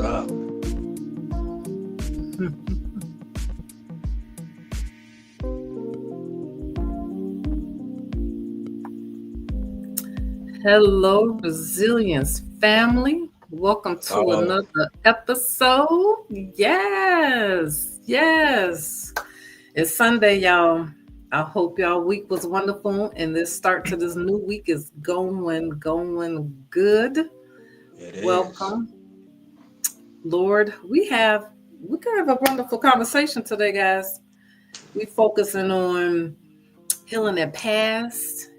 up? Hello, Resilience family. Welcome to Oh, another episode. Yes. It's Sunday, y'all. I hope y'all week was wonderful and this start to this new week is going good. it is. Welcome. Lord, we can have a wonderful conversation today, guys. We focusing on healing that past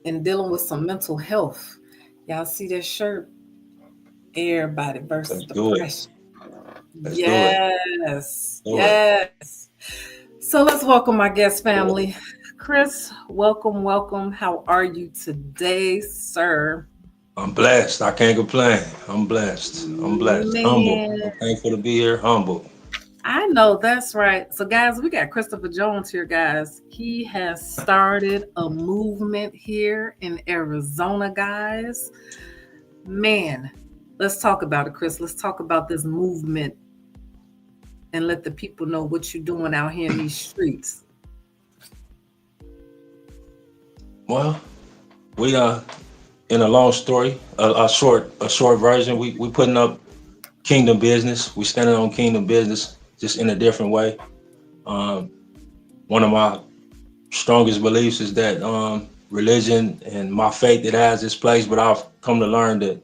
and dealing with some mental health. Y'all see this shirt? Everybody versus Let's do it. depression. Let's do it. Do it. Yes. So let's welcome my guest family. Chris, welcome. How are you today, sir? I'm blessed. I can't complain. I'm blessed. I'm blessed. Humble. Man, I'm thankful to be here. Humble. I know that's right. So, guys, we got Christopher Jones here, guys. He has started a movement here in Arizona, guys. Man, let's talk about it, Chris. Let's talk about this movement and let the people know what you're doing out here in these streets. Well, we in a long story, a short version. We putting up kingdom business. We standing on kingdom business, just in a different way. Um, One of my strongest beliefs is that religion and my faith, it has its place, but I've come to learn that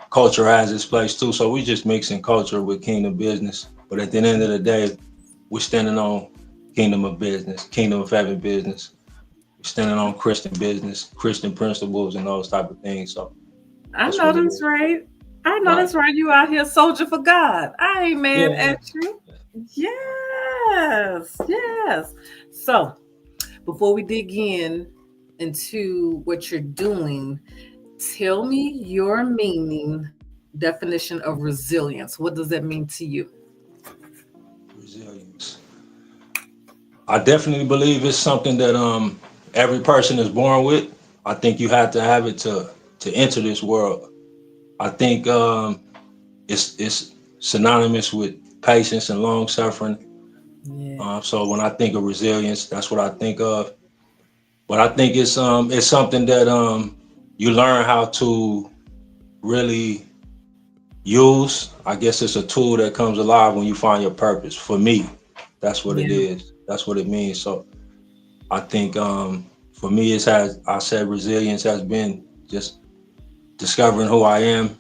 culture has its place too. So we just mixing culture with kingdom business. But at the end of the day, we're standing on kingdom of business, kingdom of heaven business. We're standing on Christian business, Christian principles, and those type of things. So I that's know what it that's is. right. I know Right. that's right. You out here soldier for God. I ain't mad Yeah. at you. Yes. So before we dig into what you're doing, tell me your meaning definition of resilience. What does that mean to you? Resilience. I definitely believe it's something that every person is born with. I think you have to have it to enter this world. I think it's synonymous with patience and long suffering. Yeah. So when I think of resilience, that's what I think of. But I think it's something that you learn how to really use. I guess it's a tool that comes alive when you find your purpose. For me, that's what it Yeah. is. That's what it means. So I think for me, I said resilience has been just discovering who I am,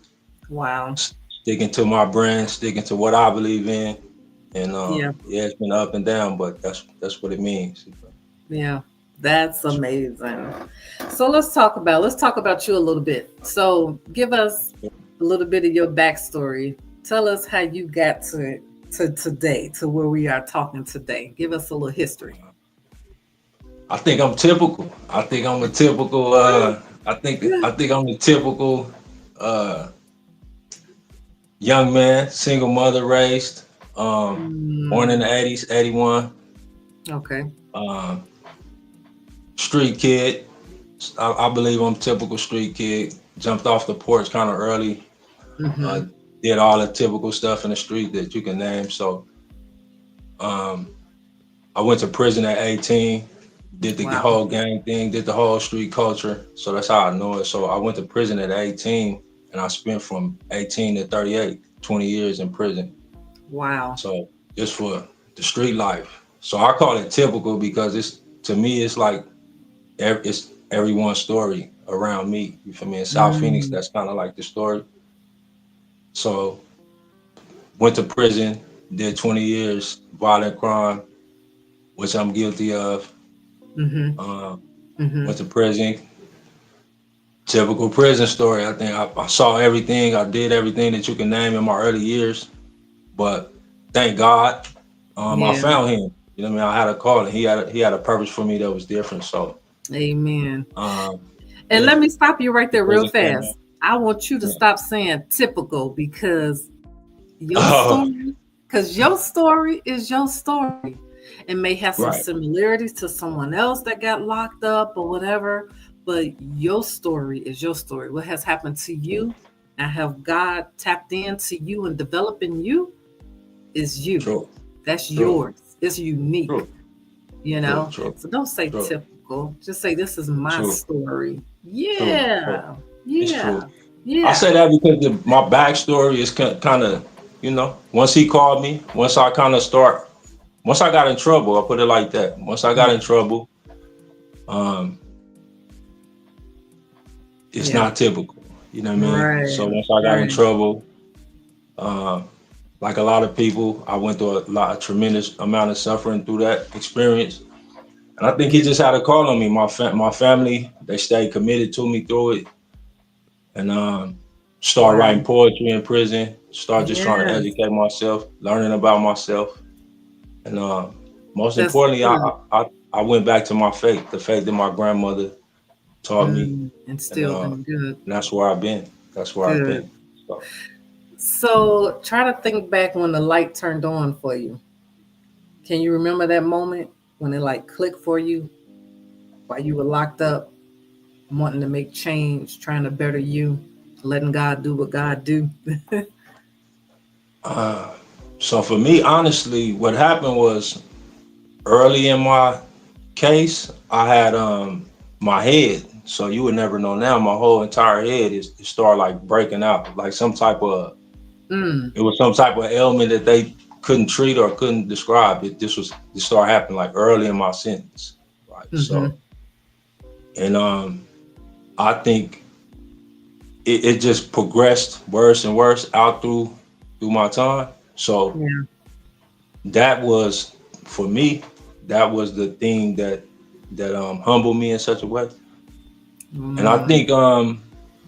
Wow. sticking to my brand, sticking to what I believe in, and Yeah. yeah, it's been up and down, but that's what it means. Yeah. That's amazing. So let's talk about you a little bit. So give us a little bit of your backstory. Tell us how you got to today, to where we are talking today. Give us a little history. I think I'm typical. I think I'm a typical. I think I'm the typical uh, young man, single mother raised, born in Mm, the '80s, '81, okay. um, street kid. I believe I'm typical street kid. Jumped off the porch kind of early. Uh, Mm-hmm. did all the typical stuff in the street that you can name. So um, I went to prison at 18. Did the Wow. whole gang thing. Did the whole street culture. So that's how I know it. So I went to prison at 18, and I spent from 18 to 38, 20 years in prison. Wow. So just for the street life. So I call it typical because it's to me it's like it's everyone's story around me. You feel me? In South Phoenix, Mm, that's kind of like the story. So went to prison, did 20 years violent crime, which I'm guilty of. mm-hmm. Um, Mm-hmm. Went to prison. Typical prison story. I think I saw everything. I did everything that you can name in my early years. But thank God, I Yeah. found him. You know what I mean? I had a call, and he had a purpose for me that was different. So Amen. um, And yeah, let me stop you right the there real prison came out. fast. I want you to Yeah. stop saying typical because your Oh, story, because your story is your story. It may have some right. similarities to someone else that got locked up or whatever, but your story is your story. What has happened to you and have God tapped into you and developing you is you. True. That's True. yours. It's unique, True. you True. know? True. So don't say True. typical. Just say this is my True. story. True. True. Yeah. It's Yeah. true. I Yeah. say that because my backstory is kind of, once he called me, once I got in trouble, I'll put it like that. Once I got in trouble, um, it's Yeah. not typical. You know what I mean? Right. So once I got in Right. trouble, um, like a lot of people, I went through a tremendous amount of suffering through that experience. And I think he Yeah. just had a call on me. My family, they stayed committed to me through it, and start Wow. writing poetry in prison. Start just trying to Yes. educate myself, learning about myself, and most That's importantly, good. I went back to my faith, the faith that my grandmother taught me, and Instilled in good. that's where I've been. That's where I've Good. been. So, So try to think back when the light turned on for you. Can you remember that moment when it like clicked for you while you were locked up, wanting to make change, trying to better you, letting God do what God do? uh, so for me, honestly, what happened was early in my case, I had my head. So you would never know now. My whole entire head is started like breaking out, like Mm, it was some type of ailment that they couldn't treat or couldn't describe. This started happening like early in my sentence, right? mm-hmm. So, and I think it just progressed worse and worse out through my time. So Yeah. that was for me. That was the thing that humbled me in such a way. And I Mm, think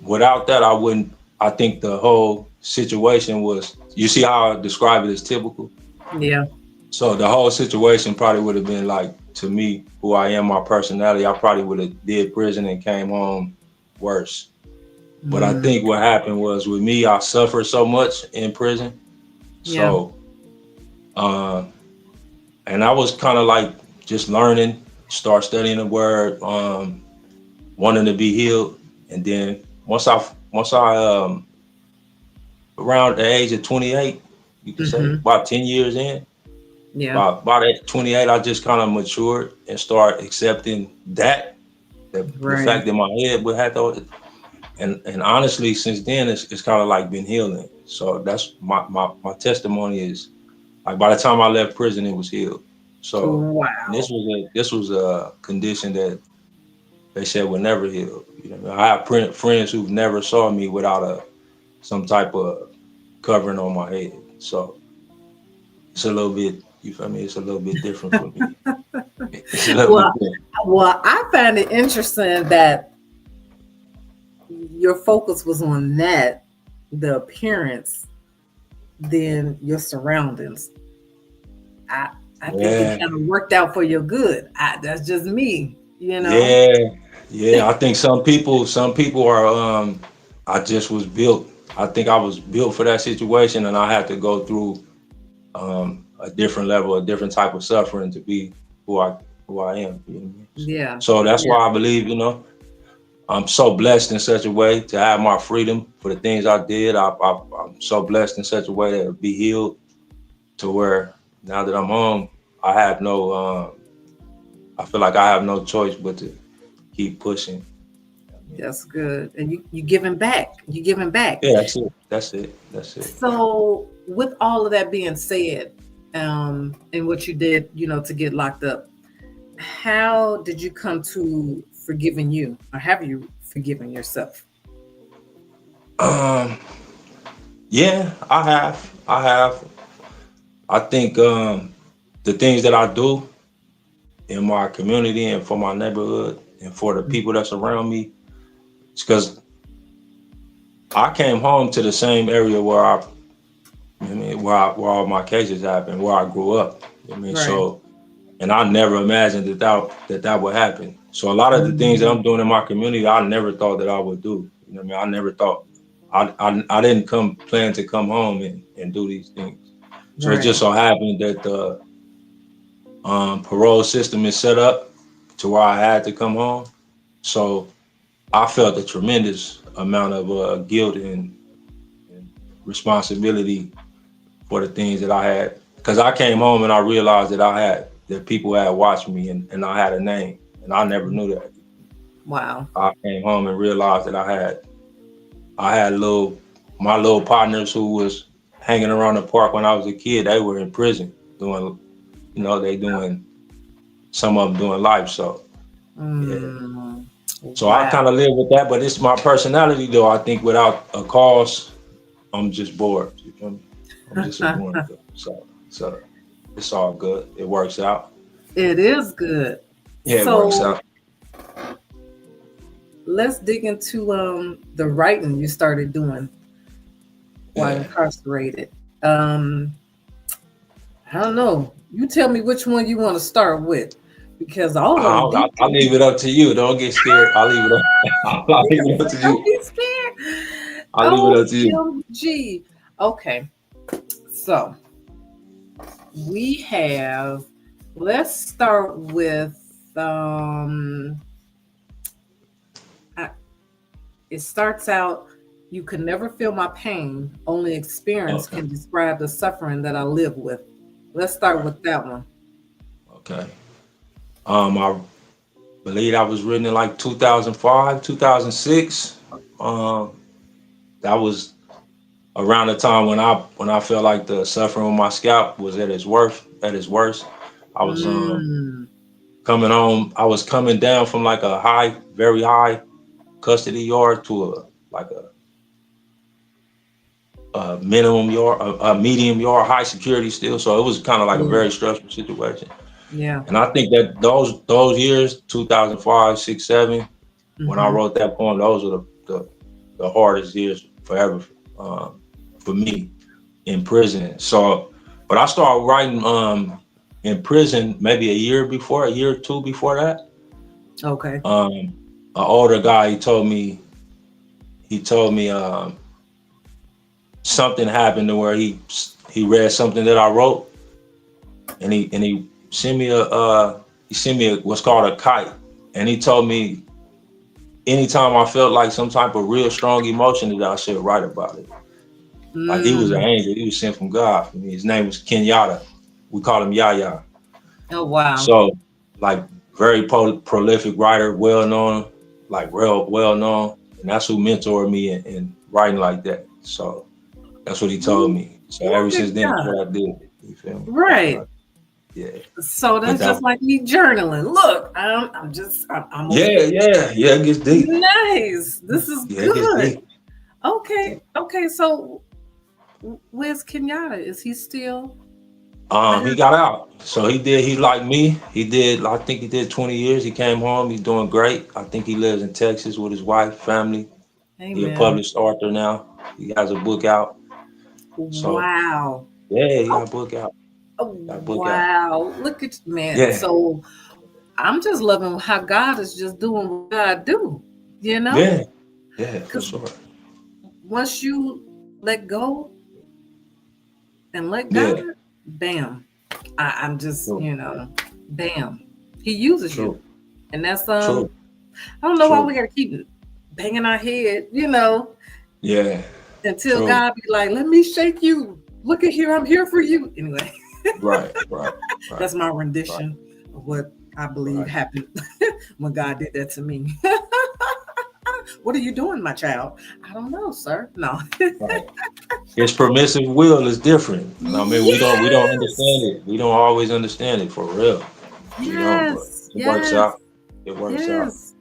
without that, I wouldn't. I think the whole situation was. You see how I describe it as typical. yeah. So the whole situation probably would have been like to me, who I am, my personality. I probably would have did prison and came home worse. But I Mm, think what happened was with me, I suffered so much in prison. yeah. So, uh, and I was kind of like just learning, start studying the word, wanting to be healed, and then once I around the age of 28, you could say Mm-hmm. about 10 years in, Yeah. about at 28, I just kind of matured and start accepting that the Right. fact that my head would have to, and honestly, since then it's kind of like been healing. So that's my testimony is like by the time I left prison, it was healed. So Wow. this was a condition that they said would never heal. You know, I have friends who've never saw me without some type of covering on my head. So it's a little bit, you feel me? It's a little bit different for me. It's a little bit Well, different. well, I find it interesting that your focus was on that, the appearance, than your surroundings. I I think it Yeah, kind of worked out for your good. That's just me, you know. yeah, yeah. I think some people are. I just was built. I think I was built for that situation, and I had to go through a different level, a different type of suffering to be who I who I am. You know what I mean? Yeah, So that's yeah, why I believe, I'm so blessed in such a way to have my freedom for the things I did. I'm so blessed in such a way to be healed to where now that I'm home, I have no. I feel like I have no choice but to keep pushing. I mean, that's good. And you giving back. You giving back. yeah, that's it. That's it. That's it. So, with all of that being said, and what you did, to get locked up, how did you come to forgiving you, or have you forgiven yourself? Um, yeah, I have. I have. I think the things that I do in my community and for my neighborhood and for the people that's around me, it's because I came home to the same area where where all my cases happened, where I grew up. Right. So, and I never imagined that would happen. So a lot of the things that Mm, I'm doing in my community, I never thought that I would do. I never thought I didn't come plan to come home and do these things. So it just right. so happened that the parole system is set up to where I had to come home. So I felt a tremendous amount of guilt responsibility for the things that I had. Because I came home and I realized that people had watched me and I had a name, and I never knew that. Wow. I came home and realized that I had my little partners who was hanging around the park when I was a kid. They were in prison doing, some of them doing life. So yeah. So I Wow. kind of live with that, but it's my personality though. I think without a cause, I'm just bored. You feel me? I'm just a boring dude. So it's all good. It works out. It is good. Yeah, it works So out. let's dig into the writing you started doing while Yeah. incarcerated. Um, I don't know. You tell me which one you want to start with, because all of them deep to I'll leave me. it up to you. Don't get scared. I'll leave it up. I'll leave it up to Don't you. be scared. I'll leave it up to you. OMG. Okay. So we have, let's start with I, it starts out, you can never feel my pain, only experience Okay. can describe the suffering that I live with. Let's start Right. with that one. Okay. I believe I was written in like 2005, 2006. That was around the time when I felt like the suffering on my scalp was at its worst. I was Mm, coming home. I was coming down from like a very high custody yard to a minimum yard, a medium yard, high security still. So it was kind of like a yeah, very stressful situation. yeah. And I think that those years, 2005, 6, 7, when I Mm-hmm. wrote that poem, those were the hardest years forever for me in prison. So, but I started writing in prison maybe a year or two before that. Okay. An older guy, he told me something happened to where he read something that I wrote, and he sent me what's called a kite, and he told me anytime I felt like some type of real strong emotion that I should write about it. Like he was an Mm. angel, he was sent from God for me. His name was Kenyatta. We call him Yaya. Oh, wow. So like very prolific writer, well known, like real well known, and that's who mentored me in writing like that. So that's what he told Ooh, me. So ever look at since then, that's God. what I did. You feel me? That's what I Right. yeah. So But that's that just like me journaling. Look, I'm over here. yeah, it gets deep. Nice. This is Yeah, it gets good. deep. Okay. Okay. So where's Kenyatta? Is he still He there? got out. So he like me. I think he did 20 years. He came home. He's doing great. I think he lives in Texas with his wife, family. He's a Amen. published author now. He has a book out. So Wow. yeah, he Oh, got a book out. oh, Got a book out. wow. Look at man. Yeah. So I'm just loving how God is just doing what God do, you know? Yeah. Yeah, for Because sure. once you let go and let God, Yeah. bam. I'm just, True. bam. He uses you. True. And that's True. I don't know why we True. gotta keep banging our head, Yeah. until True. God be like, let me shake you. Look at here, I'm here for you. Anyway, Right. Right. Right. that's my Right. rendition of what I believe Right. happened when God did that to me. What are you doing, my child? I don't know, sir. No. Right. His permissive will is different. I mean, we don't understand Yes. it. We don't always understand it for real. We don't, but Yes. it works Yes. out. It works out. Yes.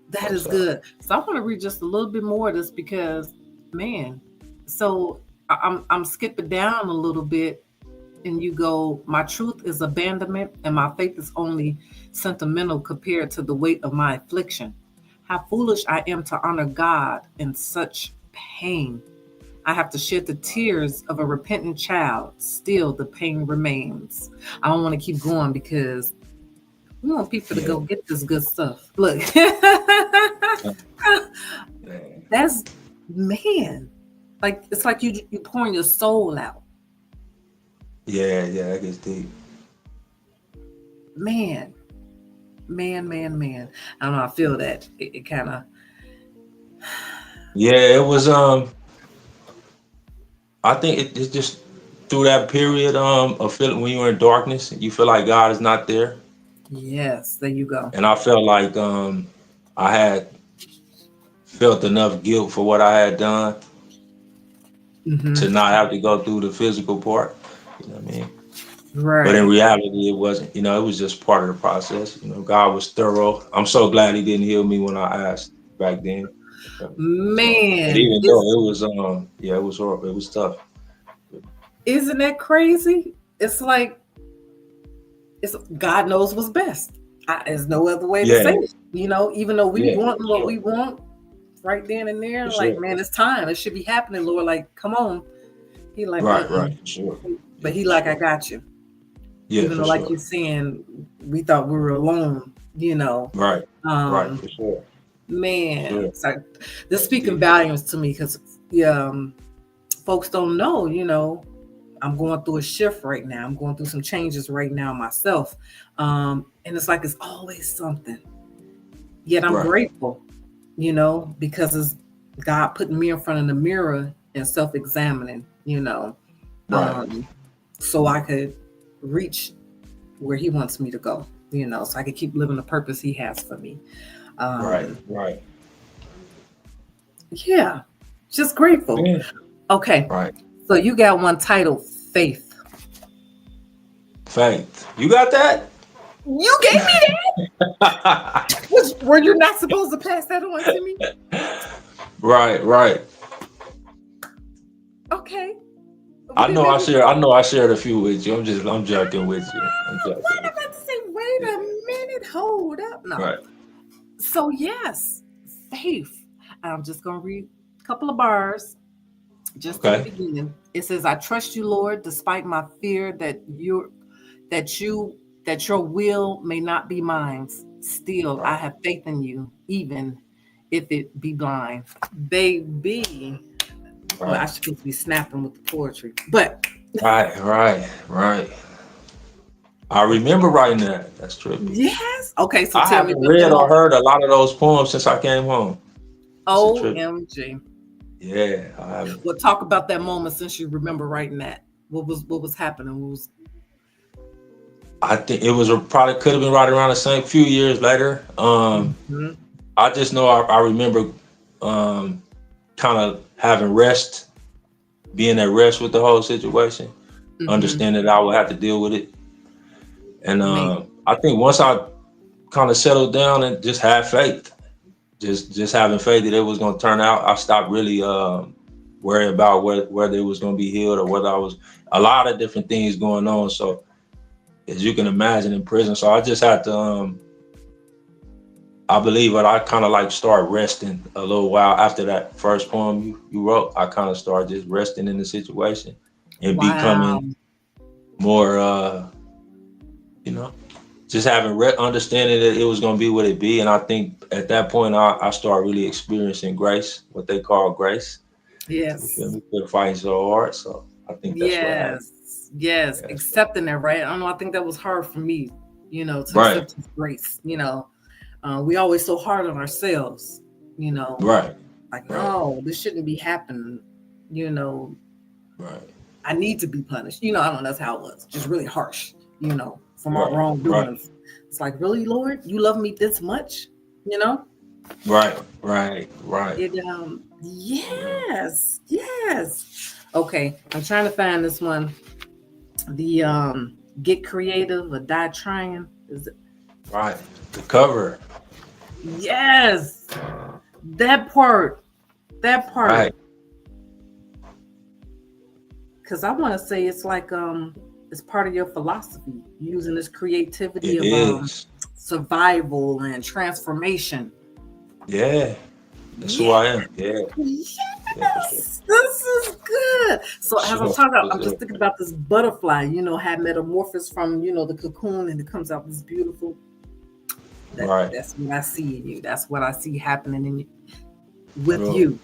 That is Works out. good. So I want to read just a little bit more of this because, man, so I'm skipping down a little bit, and you go, my truth is abandonment, and my faith is only sentimental compared to the weight of my affliction. How foolish I am to honor God in such pain. I have to shed the tears of a repentant child. Still, the pain remains. I don't want to keep going because we want people to Yeah. go get this good stuff. Look, Yeah. that's man. Like it's like you pouring your soul out. Yeah. Yeah. That gets deep. Man, man. I don't know. I feel that it kind of. Yeah. It was. I think it's just through that period of feeling when you're in darkness, you feel like God is not there, Yes, there you go. and I felt like I had felt enough guilt for what I had done Hmm. to not have to go through the physical part. You know what I mean? But in Right. reality, it wasn't. You know, it was just part of the process. You know, God was thorough. I'm so glad He didn't heal me when I asked back then. So, but Man, even though it was, yeah, it was horrible. It was tough. isn't that crazy? It's like it's God knows what's best. There's no other way to Yeah, say it. Even though we yeah, want for what sure, we want right then and there, for like sure. man, it's time. It should be happening, Lord. Like, come on. He like, Right, right, for sure. but Yeah, he for like, I sure. got you. Yeah, Even for though, like sure. you're saying, we thought we were alone. You know, Right, right, um, for sure, for man. sure. So this That's speaking deep. volumes to me because folks don't know. I'm going through a shift right now. I'm going through some changes right now myself. And it's like it's always something. Yet I'm Right, grateful, because it's God putting me in front of the mirror and self-examining, right, um, so I could reach where He wants me to go, so I could keep living the purpose He has for me. right, Um, right. yeah, just grateful. Yeah, Okay, right. so you got one titled Faith. Faith. You got that? You gave me were you not supposed to pass that on to me? Right, right. Okay. Well, I then know I maybe share. I know I shared a few with you. I'm joking with you. I'm I'm joking with about to say, wait you. a minute, hold up. Yeah. No. Right. So yes, faith. I'm just gonna read a couple of bars just in the Okay. beginning. It says, I trust you, Lord, despite my fear that you that your will may not be mine. Still, I Right. have faith in you, even if it be blind. Baby. Well, I Right. should supposed to be snapping with the poetry. But Right. Right. Right. I remember writing that. That's trippy. yes. Okay, so I tell me haven't what the read or most heard a lot of those poems since I came home. That's a trip. OMG. Yeah, I haven't. Well, talk about that moment since you remember writing that. What was happening? What was I think it was probably could have been right around the same few years later. Mhm. I just know I remember kind of having rest, being at rest with the whole situation, Mhm. understanding that I would have to deal with it. And Me. I think once I kind of settled down and just had faith, just having faith that it was going to turn out, I stopped really worrying about whether it was going to be healed or whether I was a lot of different things going on. So as you can imagine in prison, so I just had to I believe that I kind of like start resting a little while after that first poem you wrote. I kind of started just resting in the situation and Wow. becoming more, you know, just having understanding that it was going to be what it be. And I think at that point, I started really experiencing grace, what they call grace. You feel Yes. me? They're fighting so hard. So I think that's what happened. Yes. Yes. Yeah, so, Accepting that, right? I don't know. I think that was hard for me, to right, accept His grace. We always so hard on ourselves, you know, right, like, right, no, this shouldn't be happening. You know, right, I need to be punished. I don't know. That's how it was. Just really harsh, from our right, right, wrongdoings. It's like, really, Lord, you love me this much? You know? right, right, right. Yes, yes. Okay, I'm trying to find this one. The Get Creative or Die Tryin. Is it? Right. The cover. Yes, that part. That part. Right. Because I want to say it's like it's part of your philosophy, using this creativity It of is. survival and transformation. Yeah. That's who Yeah. I am. Yeah. Yeah, for sure. Yes, this is good. So For as I'm sure. talking, For I'm just sure. thinking about this butterfly. Had metamorphosed from the cocoon, and it comes out this beautiful. Right. That's what I see in you. That's what I see happening in you, with Bro. you.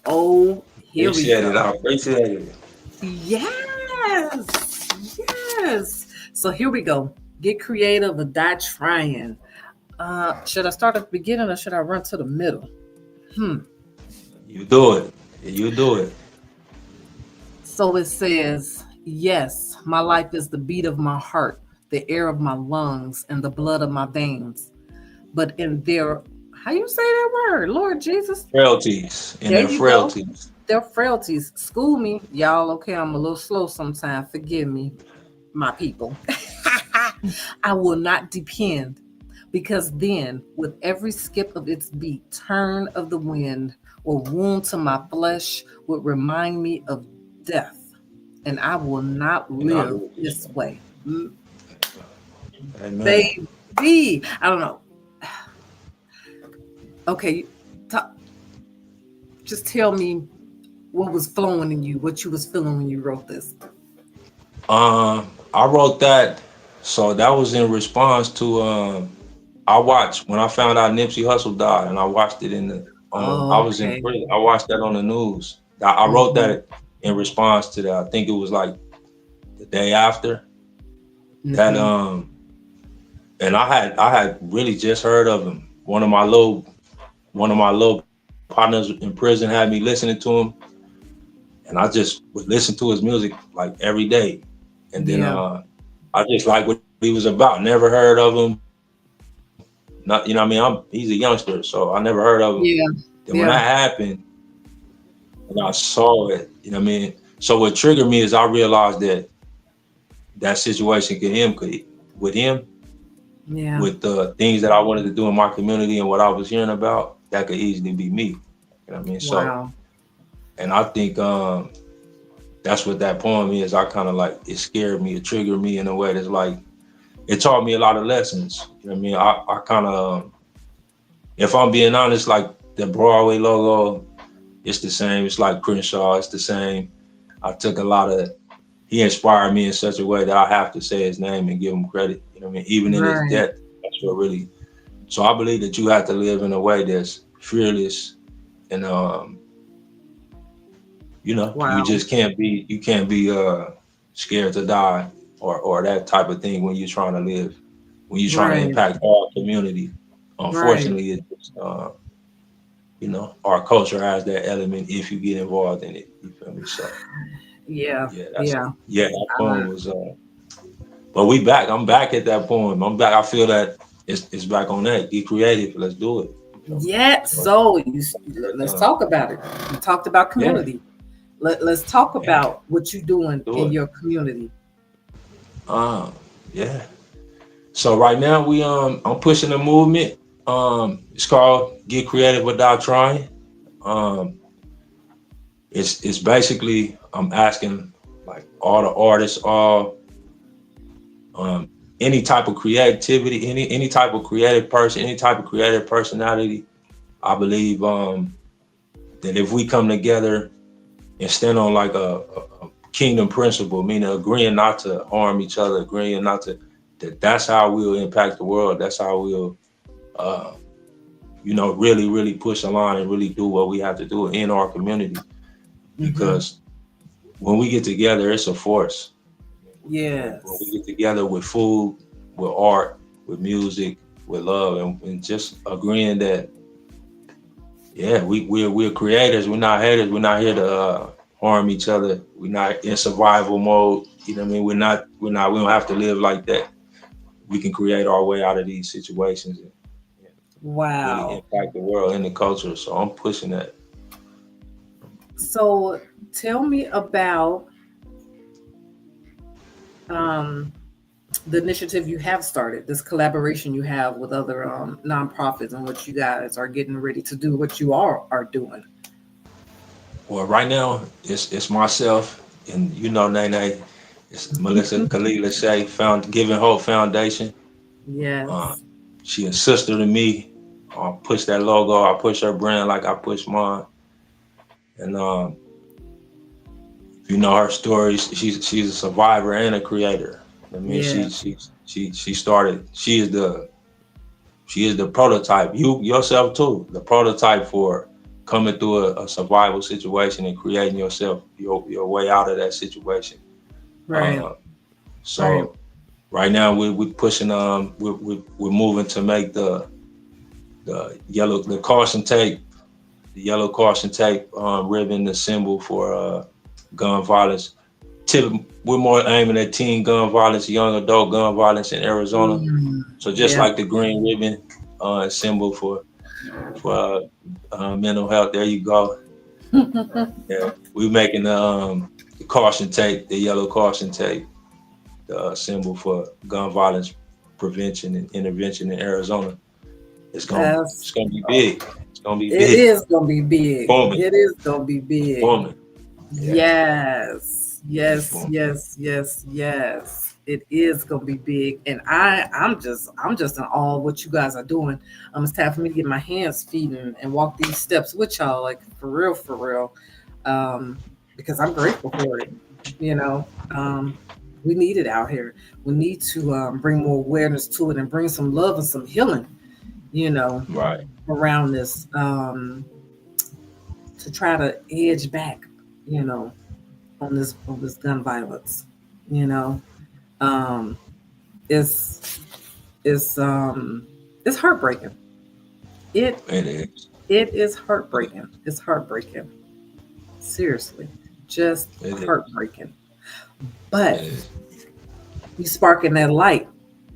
Oh, here we Appreciate go. it. I appreciate it. Yes, yes. So here we go. Get creative or die trying. Should I start at the beginning or should I run to the middle? You do it. You do it. So it says, yes, my life is the beat of my heart, the air of my lungs, and the blood of my veins. But in their, how you say that word? Lord Jesus. Frailties and There their you go. frailties. Their frailties. School me. Y'all, okay, I'm a little slow sometimes. Forgive me, my people. I will not depend, because then, with every skip of its beat, turn of the wind, or wound to my flesh, would remind me of death, and I will not And I live live this this way. way. Amen. Baby, I don't know. Okay, ta- just tell me what was flowing in you, what you was feeling when you wrote this. I wrote that, so that was in response to I watched when I found out Nipsey Hussle died, and I watched it in the I was in Okay. prison. I watched that on the news. I wrote Mm-hmm. that in response to that. I think it was like the day after that. Mm-hmm. And I had really just heard of him. One of my little partners in prison had me listening to him, and I just would listen to his music like every day. And then Yeah. I just like what he was about. Never heard of him. Not, you know what I mean? He's a youngster, so I never heard of him. Yeah. Then when Yeah. that happened and I saw it, you know what I mean? So what triggered me is I realized that that situation with him, Yeah. with the things that I wanted to do in my community and what I was hearing about, that could easily be me. You know what I mean? So, Wow. and I think that's what that poem is. I kind of like, it scared me, it triggered me in a way that's like, it taught me a lot of lessons. You know what I mean? I kind of, if I'm being honest, like the Broadway logo, it's the same. It's like Crenshaw. It's the same. I took a lot of. He inspired me in such a way that I have to say his name and give him credit. You know what I mean? Even in his Right. death, that's what really. So I believe that you have to live in a way that's fearless, and you Wow. just can't be. You can't be scared to die or that type of thing when you're trying to live. When you're trying to Right. impact our community. Right. Unfortunately, it's just, our culture has that element if you get involved in it. You feel me? So Yeah. yeah, Yeah. that poem was but we back. I'm back at that poem. I'm back. I feel that it's back on that. Get creative. Let's do it. You feel me? Yeah. So So let's uh, talk about it. We talked about yeah, community. Let's talk yeah, about what you're doing do in it. your community. Um, yeah. So right now I'm pushing a movement. It's called Get Creative with Die Tryin. Um, it's basically I'm asking like all the artists, all um, any type of creativity, any type of creative person, any type of creative personality. I believe that if we come together and stand on like a kingdom principle, meaning agreeing not to harm each other, agreeing not to, that's how we'll impact the world. That's how we'll, uh, really, really push a line and really do what we have to do in our community. Mm-hmm. Because when we get together, it's a force. When we Yes. get together with food, with art, with music, with love, and just agreeing that, yeah, we're creators. We're not haters. We're not here to harm each other. We're not in survival mode. You know what I mean? We don't have to live like that. We can create our way out of these situations and really Wow. impact the world and the culture. So I'm pushing that. So tell me about um, the initiative you have started, this collaboration you have with other nonprofits, and what you guys are getting ready to do, what you are doing. Well, right now it's myself and Nene. It's Melissa Kalila Shea, found Giving Hope Foundation. Uh, Yes. she a sister to me. I push that logo. I push her brand like I push mine. And if you know her story, she's a survivor and a creator. I mean, Yeah. she started. She is the prototype. You yourself too, the prototype for coming through a survival situation and creating your way out of that situation. Right. Uh, Right. so right now we're pushing. We're moving to make the yellow caution tape ribbon, the symbol for gun violence. We're more aiming at teen gun violence, young adult gun violence in Arizona. So just Yeah. like the green ribbon symbol for mental health, there you go. Yeah, we're making the caution tape, the yellow caution tape, the symbol for gun violence prevention and intervention in Arizona. It's That's gonna be big. It's gonna be it big. is gonna be big. Booming, It is gonna be big. booming. Yeah, Yes, it's yes, booming. yes, yes, yes. It is gonna be big, and I'm just in awe of what you guys are doing. It's time for me to get my hands, feet, and walk these steps with y'all, like for real, because I'm grateful for it. You know, we need it out here. We need to bring more awareness to it and bring some love and some healing. You know, Right. around this to try to edge back. You know, on this gun violence. You know, um, it's it's heartbreaking. It It is. it is heartbreaking. It's heartbreaking. Seriously, just It is. heartbreaking. But It is. you sparking that light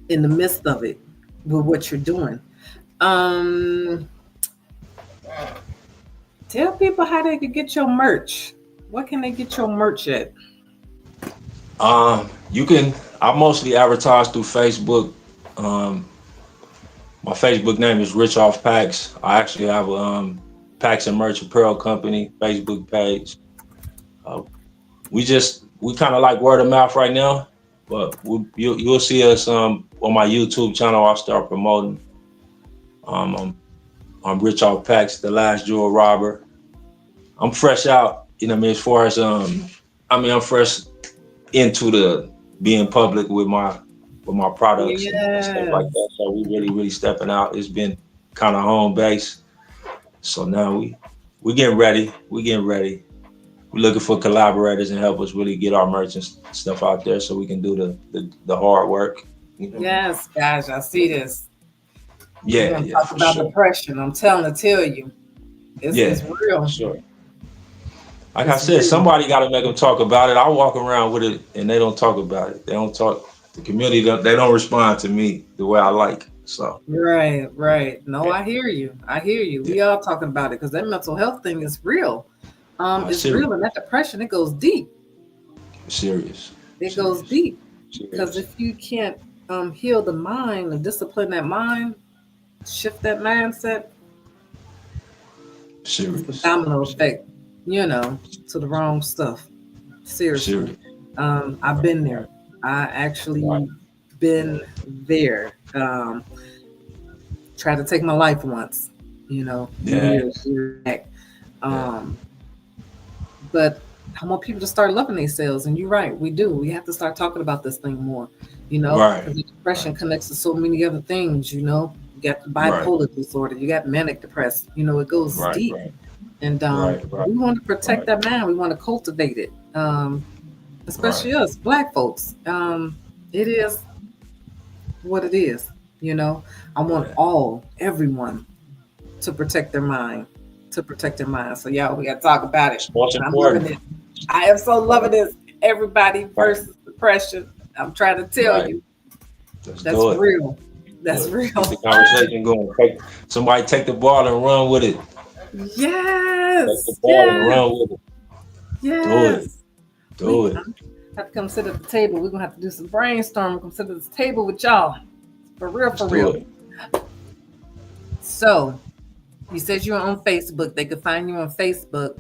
in the midst of it with what you're doing. Um, Tell people how they could get your merch. What can they get your merch at? You can. I mostly advertise through Facebook. Um, my Facebook name is Rich Off Packs. I actually have a Packs and Merch Apparel Company Facebook page. Uh, we kind of like word of mouth right now, but you'll see us on my YouTube channel. I'll start promoting. I'm Rich Off Packs, the last jewel robber. I'm fresh out. You know what I mean? As far as I'm fresh into the being public with my products and stuff like Yes. that. So we really stepping out. It's been kind of home base. So now we getting ready. We getting ready. We're looking for collaborators and help us really get our merch and stuff out there so we can do the hard work. You know? Yes, guys, I see this. We're Yeah, gonna yeah, talk for about sure. depression. I'm telling to tell you. It's Yeah, for real. sure. Like I It's said, real. somebody got to make them talk about it. I walk around with it and they don't talk about it. They don't talk. The community, they don't respond to me the way I like. So, Right, right. No, yeah, I hear you. I hear you. yeah. We all talking about it because that mental health thing is real. It's Serious, real, and that depression, it goes deep. serious, It goes serious, deep. Because serious, if you can't heal the mind and discipline that mind, shift that mindset, it's the serious, domino effect, you know, to the wrong stuff. Seriously. serious. I've Right, been there. right, I right. actually been there. Tried to take my life once, Yes, years back. yeah, Um, but I want people to start loving themselves. And you're right, we do. We have to start talking about this thing more, right, because the depression right, connects to so many other things. You got the right, bipolar disorder, you got manic depressed. It goes right, deep. right, And right, right, we want to protect right, that mind. We want to cultivate it, right, especially us, Black folks. It is what it is. You know, I want yeah. everyone to protect their mind, to protect their mind. So, y'all, we got to talk about it. It's most And I'm loving important. it. I am so loving Right, this. Everybody right, versus depression. I'm trying to tell right. you, Let's that's do it. real. Do That's it. Let's keep real. the conversation going. Somebody take the ball and run with it. Take the Yes. ball and Yes. run with it. Do it. Yes. Do I it. have to come sit at the table. We're going to have to do some brainstorming. Come sit at this table with y'all. For real, Let's for do real. it. So, you said you're on Facebook. They could find you on Facebook.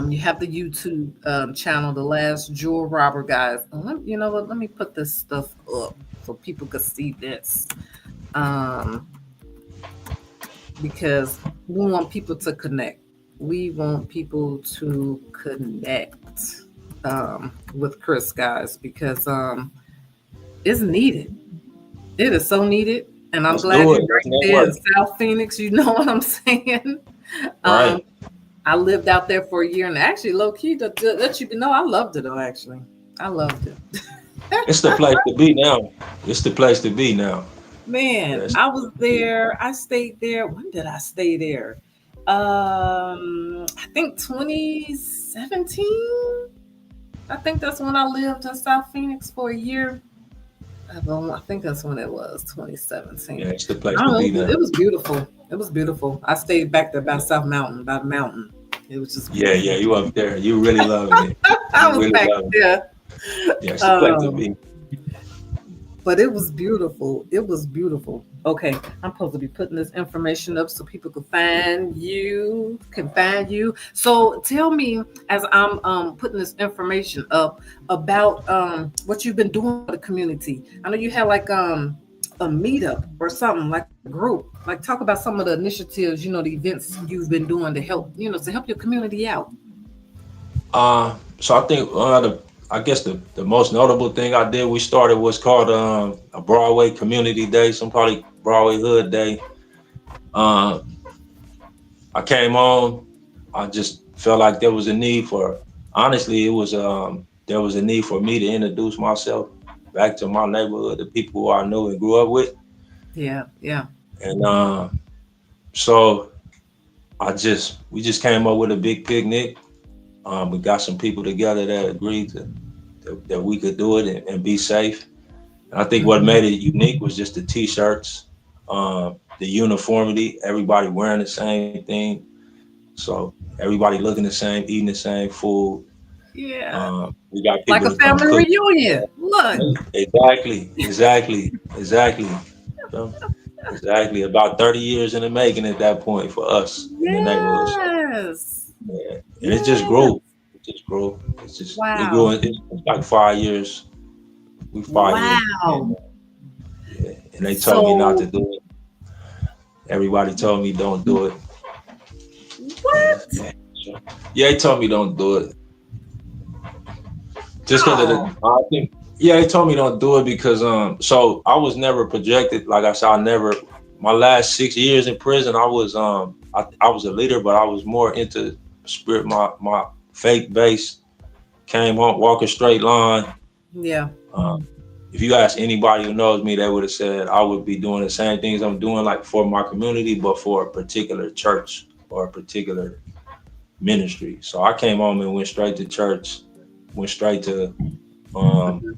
You have the YouTube channel, The Last Jewel Robber, guys. You know what? Let me put this stuff up so people could see this. Um, because we want people to connect. We want people to connect with Chris, guys, because it's needed. It is so needed. And I'm Let's glad do you're it. Let's right there in network. South Phoenix. You know what I'm saying? Um, Right. I lived out there for a year, and actually, low key, to let you know, I loved it though. Actually, I loved it. It's the place to be now. It's the place to be now. Man, That's I the was place to be. there. I stayed there. When did I stay there? I think 2017. 17. I think that's when I lived in South Phoenix for a year. I think that's when it was, Yeah, 2017. it's the place I to don't know. be now. It was beautiful. It was beautiful. I stayed back there by South Mountain, by the mountain. It was just Yeah, beautiful. yeah, you up there. You really loving it. I You was really back loving it. there. Yeah, it's the place to Um, be. but it was beautiful. It was beautiful. Okay, I'm supposed to be putting this information up so people can find you. So tell me, as I'm putting this information up, about what you've been doing for the community. I know you had like a meetup or something, like a group. Like, talk about some of the initiatives, the events you've been doing to help your community out. So I think I guess the most notable thing I did, we started what's called a Broadway Community Day, some probably Broadway Hood Day. Uh, I came on. I just felt like there was a need for. Honestly, it was there was a need for me to introduce myself back to my neighborhood, the people who I knew and grew up with, Yeah, yeah. and so we just came up with a big picnic. We got some people together that agreed that we could do it and be safe. And I think what Mhm. made it unique was just the t-shirts, the uniformity, everybody wearing the same thing. So everybody looking the same, eating the same food. Yeah. We got Like people a to come family cook. reunion. Look. Exactly. So, exactly. About 30 years in the making at that point for us in the neighborhood. So Yes. yeah, and it just Yes. grew. It just grew. It grew. Wow. It's like 5 years. We 5 years in. Wow. Yeah, and they told me not to So do it. Everybody told me don't do it. Yeah, what? yeah, sure. Yeah, they told me don't do it. Just because of Oh, the, I think, yeah, they told me don't do it because so I was never projected. Like I said, I never. My last 6 years in prison, I was a leader, but I was more into spirit. My faith base came on, walk a straight line. yeah. Um, if you ask anybody who knows me, they would have said I would be doing the same things I'm doing, like for my community, but for a particular church or a particular ministry. So I came home and went straight to church, went straight to um,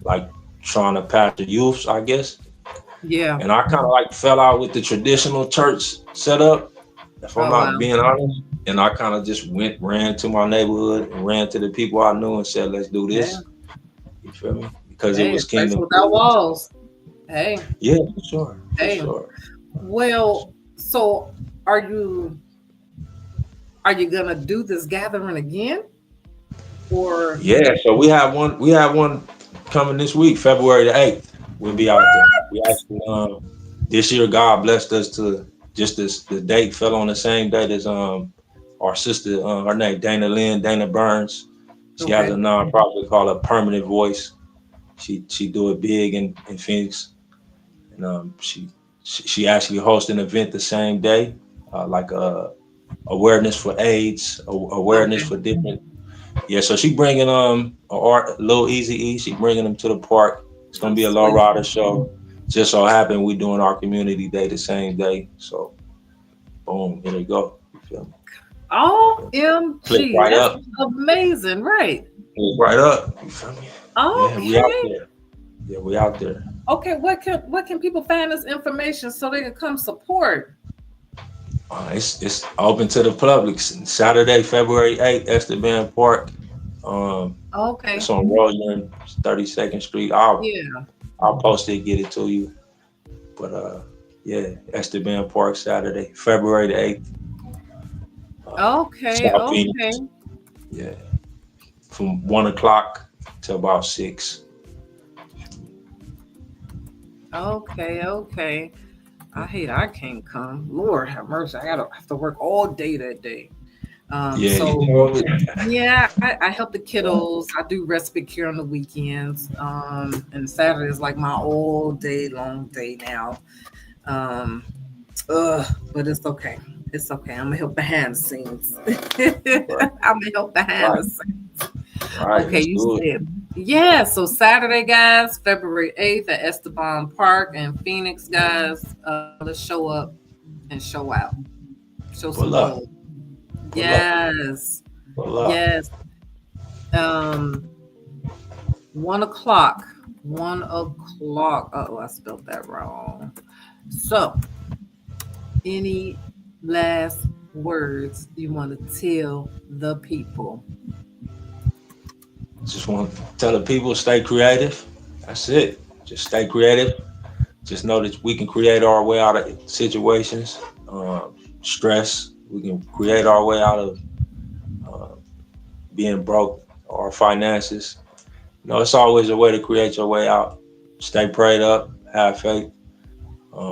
like trying to pastor youths, I guess. Yeah. And I kind of like fell out with the traditional church setup, if I'm Oh wow. not being honest. And I kind of just ran to my neighborhood and ran to the people I knew and said, let's do Yeah. this. You feel me? Because it Hey, was a place kingdom without business. walls. Hey, Yeah, for sure. For hey. sure. Well, so are you are you gonna do this gathering again? Or Yeah, so we have one coming this week, February the 8th. We'll be out there. We actually this year God blessed us to just this the date fell on the same date as our sister, her name Dana Burns. She has a okay. nonprofit called A Permanent Voice. She do it big in Phoenix. And she actually hosts an event the same day, like awareness for AIDS, awareness Okay. for different. Yeah, so she bringing a art, little Easy E. She bringing them to the park. It's gonna Oh be a low sweet. rider show. Just so happened we doing our community day the same day. So boom, here they go. You feel me? Click OMG. right That's up. amazing, right? Click right up. You feel me? Yeah, we out Okay. there. Yeah, we out there. Okay, what can people find this information so they can come support? It's open to the public. Saturday, February 8th, Esteban Park. Um, Okay. it's on Roseland, 32nd Street. Yeah. I'll post it, get it to you. But yeah, Esteban Park Saturday, February the 8th. Okay. South Okay. Phoenix. Yeah, from 1 o'clock to about 6. Okay. Okay. I can't come. Lord have mercy. I have to work all day that day. Yeah, you So know it. yeah, I help the kiddos. I do respite care on the weekends. And Saturday is like my all day long day now. Um, but it's okay. It's okay. I'm gonna help behind the scenes. Right, I'm gonna help behind right, the scenes. right. Okay, Let's you do it. said yeah. So Saturday, guys, February 8th at Esteban Park in Phoenix, guys. Let's show up and show out. Show some Pull up, love. pull up. Yes. Pull up. Yes. Um, 1 o'clock. 1 o'clock. Oh, I spelled that wrong. So, any last words you want to tell the people? Just want to tell the people, stay creative. That's it. Just stay creative. Just know that we can create our way out of situations, stress. We can create our way out of uh, being broke, our finances. It's always a way to create your way out. Stay prayed up, have faith,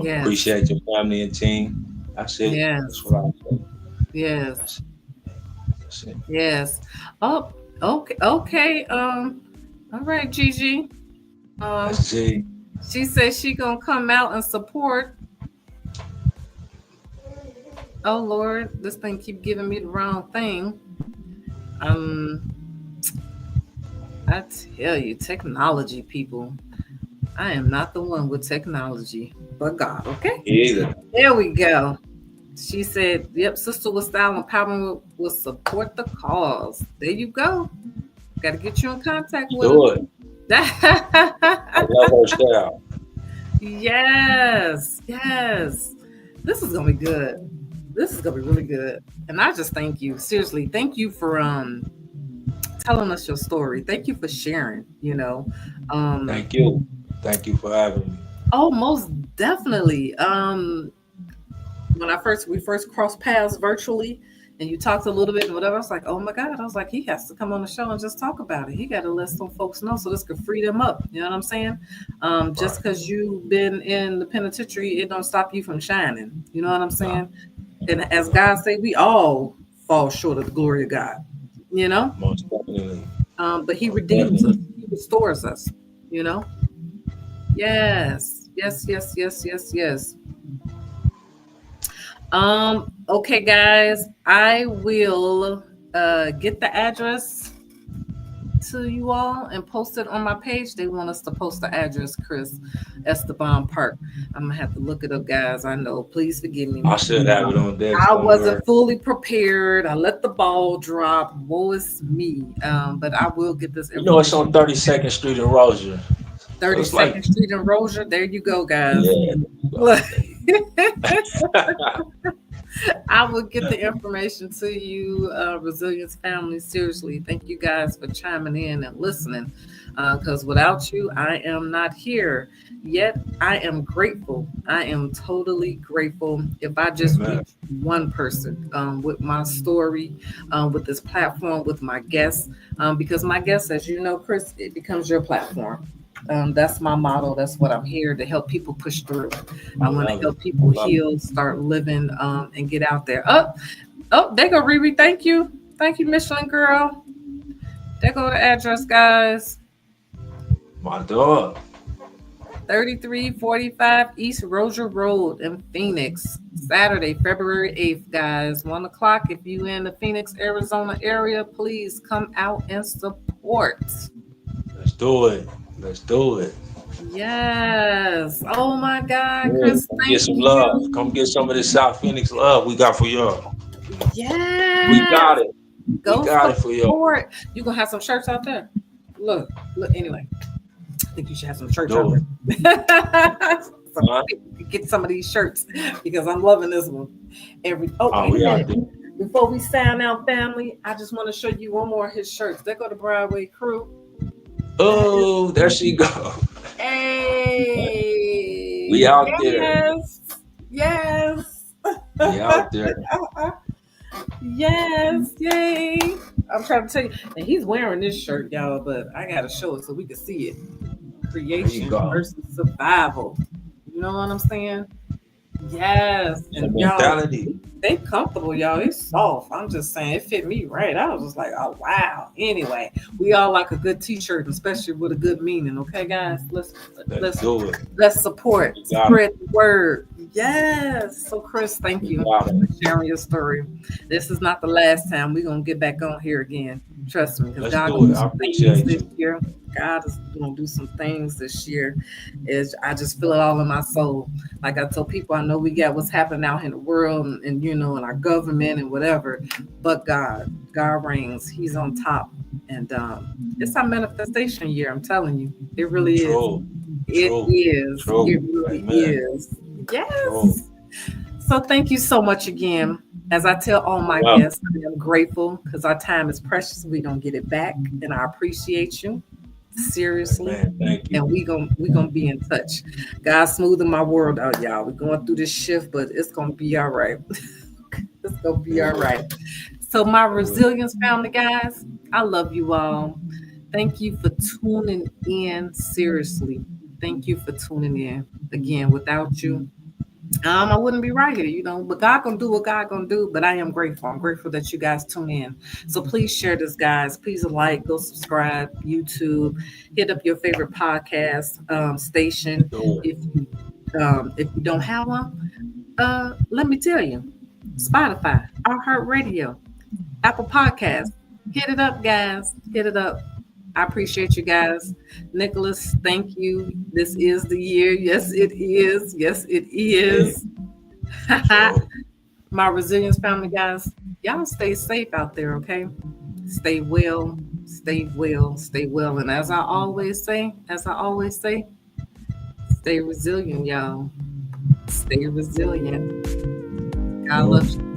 Yes. appreciate your family and team. That's it. That's Yes. what I say. Yes. That's, that's it. Yes. Oh, okay. Okay. All right, Gigi. Um, That's it. she says she gonna come out and support. Oh Lord, this thing keep giving me the wrong thing. Um, I tell you, technology people. I am not the one with technology, but God. Okay, Either. there we go. She said, "Yep, sister with style and power will support the cause." There you go. Got to get you in contact with Do it. I her. love her style. Yes, yes. This is gonna be good. This is gonna be really good. And I just thank you. Seriously, thank you for telling us your story. Thank you for sharing, you know. Um Thank you. Thank you for having me. oh, most definitely. When we first crossed paths virtually and you talked a little bit and whatever, I was like, oh my God. I was like, he has to come on the show and just talk about it. He got to let some folks know so this could free them up. You know what I'm saying? Just Right. because you've been in the penitentiary, it don't stop you from shining. You know what I'm Nah, saying? And as nah, God say, we all fall short of the glory of God, you know? most definitely. But he Most redeems us. definitely. He restores us, you know? Yes. Yes, yes, yes, yes, yes. Okay, guys, I will get the address to you all and post it on my page. They want us to post the address, Chris Esteban Park. I'm gonna have to look it up, guys. I know. Please forgive me. I should have it on deck I wasn't somewhere. fully prepared. I let the ball drop. Woe is me. But I will get this It's on information. 32nd Street in Rozier. So it's like, 32nd Street in Rozier. There you go, guys. yeah. Look. I will get the information to you, Resilience family. Seriously, thank you guys for chiming in and listening. Because without you, I am not here. Yet, I am grateful. I am totally grateful if I just Amen. reach one person with my story, with this platform, with my guests. Because my guests, as you know, Chris, it becomes your platform. That's my motto. That's what I'm here to help people push through. I I want to love it. help I people love it. heal, start living, and get out there. There go Riri. Thank you. Thank you, Michelin girl. There go the address, guys. My dog. 3345 East Rozier Road in Phoenix. Saturday, February 8th, guys. 1 o'clock. If you in the Phoenix, Arizona area, please come out and support. Let's do it. Let's do it. Yes. Oh my God, Yeah, Chris, come get thank some love. Come you. get some of this South Phoenix love we got for y'all. We got Yes. it. We Go got it for y'all. support. You gonna have some shirts out there. Look. Anyway, I think you should have some Let's shirts out do it. there. Huh? Get some of these shirts because I'm loving this one. Oh, Wait a we out minute. there. Before we sign out, family, I just want to show you one more of his shirts. There go the Broadway crew. Oh, there she go. We Hey, out there. yes, yes, We out there. yes, yay! I'm trying to tell you, and he's wearing this shirt, y'all, but I gotta show it so we can see it. There you Creation go. versus survival. You know what I'm saying? Yes, It's a and y'all, mentality. they comfortable, y'all. It's soft. I'm just saying, it fit me right. I was just like, oh wow. Anyway, we all like a good T-shirt, especially with a good meaning. Okay, guys, let's Let's do it. let's support, We got it. spread the word. Yes. So, Chris, thank We you got it. for sharing your story. This is not the last time. We're gonna get back on here again. Trust me, because Let's God do gonna it. do I some things appreciate this you. year. God is gonna do some things this year. Is I just feel it all in my soul. Like I told people, I know we got what's happening out in the world, and you know, in our government and whatever. But God reigns. He's on top, and it's our manifestation year. I'm telling you, it really is. True. It True. is. It True. really Amen. is. True. Yes. So thank you so much again. As I tell all my Well, guests, I am grateful because our time is precious. We don't get it back, and I appreciate you seriously. amen. Thank you. And we gonna be in touch. God smoothing my world out, y'all. We're going through this shift, but it's gonna be all right. It's gonna be It all will. right. So my It will. resilience family, guys, I love you all. Thank you for tuning in. Seriously, thank you for tuning in. Again, without you, I wouldn't be right here, you know. But God gonna do what God gonna do. But I am grateful. I'm grateful that you guys tune in. So please share this, guys. Please like, go subscribe, YouTube, hit up your favorite podcast station. Sure. If you don't have one, let me tell you, Spotify, iHeartRadio, Apple Podcasts. Hit it up, guys. Hit it up. I appreciate you guys. Nicholas, thank you. This is the year. Yes, it is. Yes, it Hey, is. sure. My resilience family, guys, y'all stay safe out there, okay? Stay well, stay well, stay well. And as I always say, stay resilient, y'all. Stay resilient. God Sure. loves you.